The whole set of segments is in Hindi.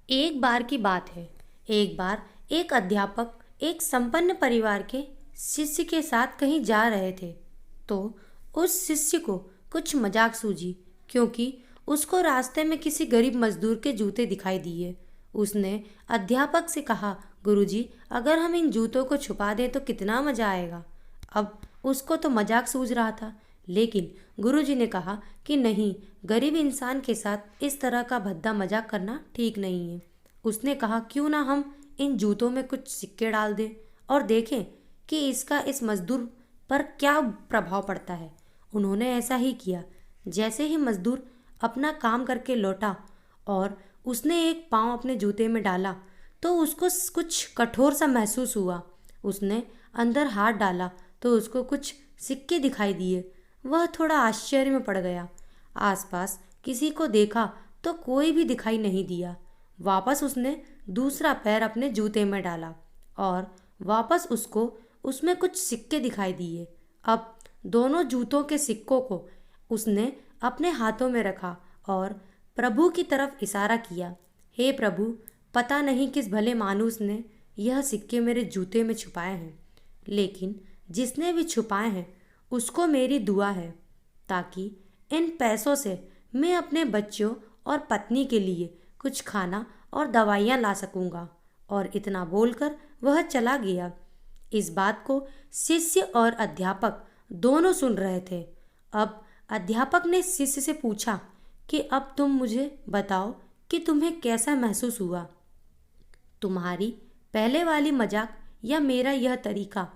एक बार की बात है। एक बार एक अध्यापक एक संपन्न परिवार के शिष्य के साथ कहीं जा रहे थे। तो उस शिष्य को कुछ मजाक सूझी, क्योंकि उसको रास्ते में किसी गरीब मजदूर के जूते दिखाई दिए। उसने अध्यापक से कहा, गुरुजी, अगर हम इन जूतों को छुपा दें तो कितना मजा आएगा। अब उसको तो मजाक सूझ रहा था, लेकिन गुरुजी ने कहा कि नहीं, गरीब इंसान के साथ इस तरह का भद्दा मजाक करना ठीक नहीं है। उसने कहा, क्यों ना हम इन जूतों में कुछ सिक्के डाल दें और देखें कि इसका इस मजदूर पर क्या प्रभाव पड़ता है। उन्होंने ऐसा ही किया। जैसे ही मजदूर अपना काम करके लौटा और उसने एक पाँव अपने जूते में डाला, तो उसको कुछ कठोर सा महसूस हुआ। उसने अंदर हाथ डाला तो उसको कुछ सिक्के दिखाई दिए। वह थोड़ा आश्चर्य में पड़ गया। आसपास किसी को देखा तो कोई भी दिखाई नहीं दिया। वापस उसने दूसरा पैर अपने जूते में डाला और वापस उसको उसमें कुछ सिक्के दिखाई दिए। अब दोनों जूतों के सिक्कों को उसने अपने हाथों में रखा और प्रभु की तरफ इशारा किया। हे प्रभु, पता नहीं किस भले मानुस ने यह सिक्के मेरे जूते में छुपाए हैं, लेकिन जिसने भी छुपाए हैं उसको मेरी दुआ है, ताकि इन पैसों से मैं अपने बच्चों और पत्नी के लिए कुछ खाना और दवाइयाँ ला सकूँगा। और इतना बोलकर वह चला गया। इस बात को शिष्य और अध्यापक दोनों सुन रहे थे। अब अध्यापक ने शिष्य से पूछा कि अब तुम मुझे बताओ कि तुम्हें कैसा महसूस हुआ, तुम्हारी पहले वाली मजाक या मेरा यह तरीका।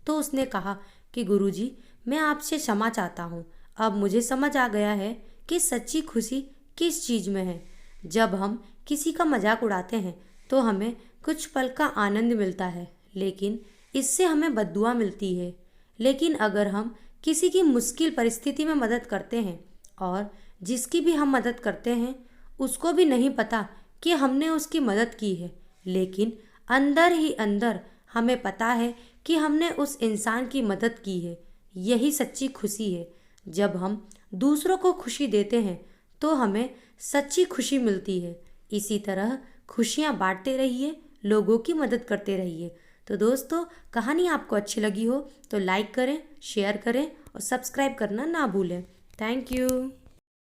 तो उसने कहा कि गुरुजी, मैं आपसे क्षमा चाहता हूँ। अब मुझे समझ आ गया है कि सच्ची खुशी किस चीज़ में है। जब हम किसी का मजाक उड़ाते हैं तो हमें कुछ पल का आनंद मिलता है, लेकिन इससे हमें बद्दुआ मिलती है। लेकिन अगर हम किसी की मुश्किल परिस्थिति में मदद करते हैं और जिसकी भी हम मदद करते हैं उसको भी नहीं पता कि हमने उसकी मदद की है, लेकिन अंदर ही अंदर हमें पता है कि हमने उस इंसान की मदद की है, यही सच्ची खुशी है। जब हम दूसरों को खुशी देते हैं तो हमें सच्ची खुशी मिलती है। इसी तरह खुशियाँ बांटते रहिए, लोगों की मदद करते रहिए। तो दोस्तों, कहानी आपको अच्छी लगी हो तो लाइक करें, शेयर करें और सब्सक्राइब करना ना भूलें। Thank you.